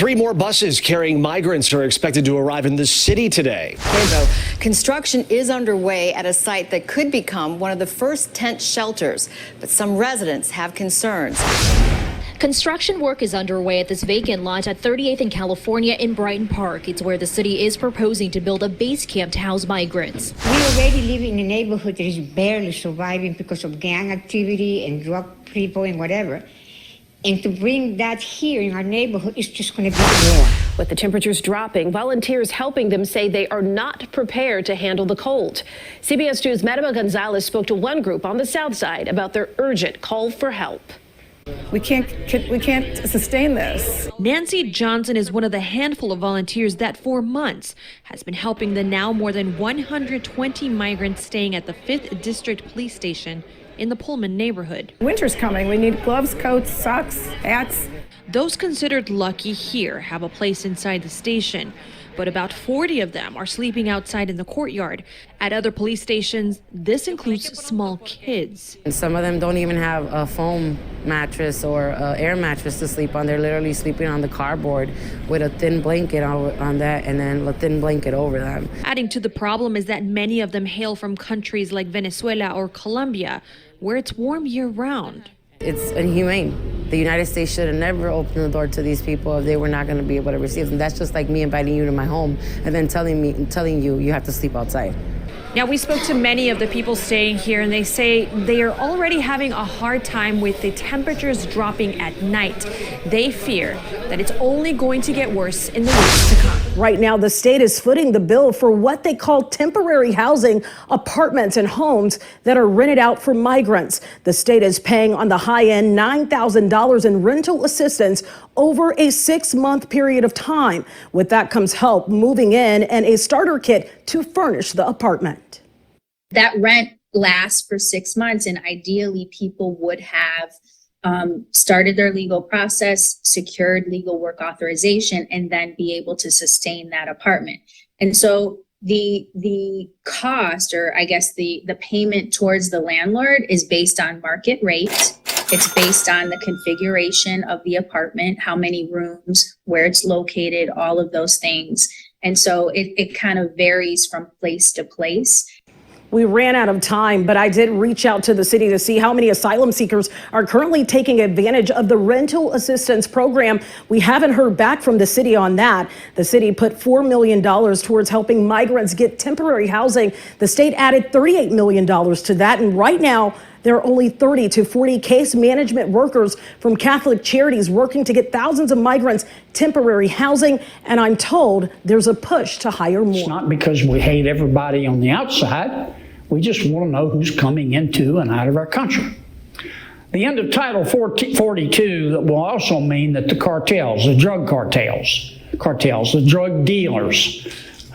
3 more buses carrying migrants are expected to arrive in the city today. Construction is underway at a site that could become one of the first tent shelters, but some residents have concerns. Construction work is underway at this vacant lot at 38th and California in Brighton Park. It's where the city is proposing to build a base camp to house migrants. We already live in a neighborhood that is barely surviving because of gang activity and drug people and whatever. And to bring that here in our neighborhood is just going to be more. With the temperatures dropping, volunteers helping them say they are not prepared to handle the cold. CBS 2's Madama Gonzalez spoke to one group on the south side about their urgent call for help. We can't sustain this. Nancy Johnson is one of the handful of volunteers that for months has been helping the now more than 120 migrants staying at the 5th District Police Station in the Pullman neighborhood. Winter's coming. We need gloves, coats, socks, hats. Those considered lucky here have a place inside the station, but about 40 of them are sleeping outside in the courtyard. At other police stations, this includes small kids. And some of them don't even have a foam mattress or an air mattress to sleep on. They're literally sleeping on the cardboard with a thin blanket on that and then a thin blanket over them. Adding to the problem is that many of them hail from countries like Venezuela or Colombia, where it's warm year-round. It's inhumane. The United States should have never opened the door to these people if they were not going to be able to receive them. That's just like me inviting you to my home and then telling you you have to sleep outside. Now, we spoke to many of the people staying here, and they say they are already having a hard time with the temperatures dropping at night. They fear that it's only going to get worse in the weeks to come. Right now, the state is footing the bill for what they call temporary housing, apartments and homes that are rented out for migrants. The state is paying on the high end $9,000 in rental assistance over a 6-month period of time. With that comes help moving in and a starter kit to furnish the apartment. That rent lasts for 6 months, and ideally people would have started their legal process, secured legal work authorization, and then be able to sustain that apartment. And so the cost, or I guess the payment towards the landlord, is based on market rate. It's based on the configuration of the apartment, how many rooms, where it's located, all of those things. And so it kind of varies from place to place. We ran out of time, but I did reach out to the city to see how many asylum seekers are currently taking advantage of the rental assistance program. We haven't heard back from the city on that. The city put $4 million towards helping migrants get temporary housing. The state added $38 million to that. And right now, there are only 30 to 40 case management workers from Catholic Charities working to get thousands of migrants temporary housing. And I'm told there's a push to hire more. It's not because we hate everybody on the outside. We just want to know who's coming into and out of our country. The end of Title 42 will also mean that the cartels, the drug cartels, the drug dealers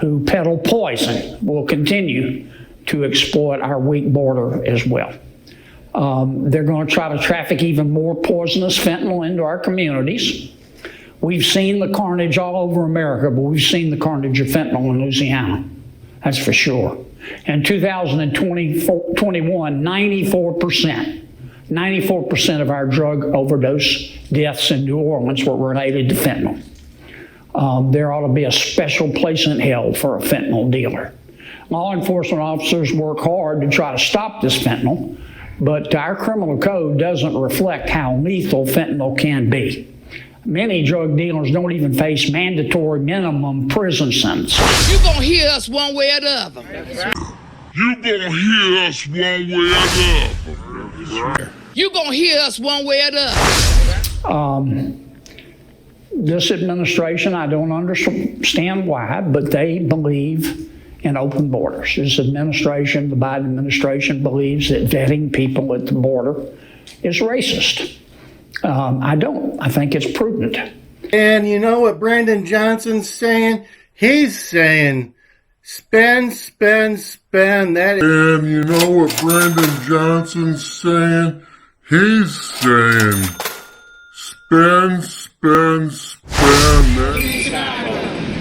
who peddle poison will continue to exploit our weak border as well. They're going to try to traffic even more poisonous fentanyl into our communities. We've seen the carnage all over America, but we've seen the carnage of fentanyl in Louisiana. That's for sure. In 2021, 94% of our drug overdose deaths in New Orleans were related to fentanyl. There ought to be a special place in hell for a fentanyl dealer. Law enforcement officers work hard to try to stop this fentanyl, but our criminal code doesn't reflect how lethal fentanyl can be. Many drug dealers don't even face mandatory minimum prison sentences. You're going to hear us one way or the other. You're going to hear us one way or the other. You're going to hear us one way or the other. This administration, I don't understand why, but they believe in open borders. This administration, the Biden administration, believes that vetting people at the border is racist. I don't. I think it's prudent. And you know what Brandon Johnson's saying? He's saying, spend, spend, spend. That. And you know what Brandon Johnson's saying? He's saying, spend, spend, spend.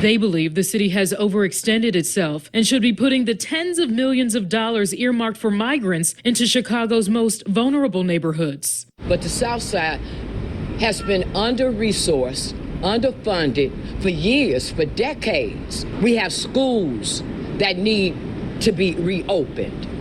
They believe the city has overextended itself and should be putting the tens of millions of dollars earmarked for migrants into Chicago's most vulnerable neighborhoods. But the South Side has been under-resourced underfunded for years, for decades. We have schools that need to be reopened.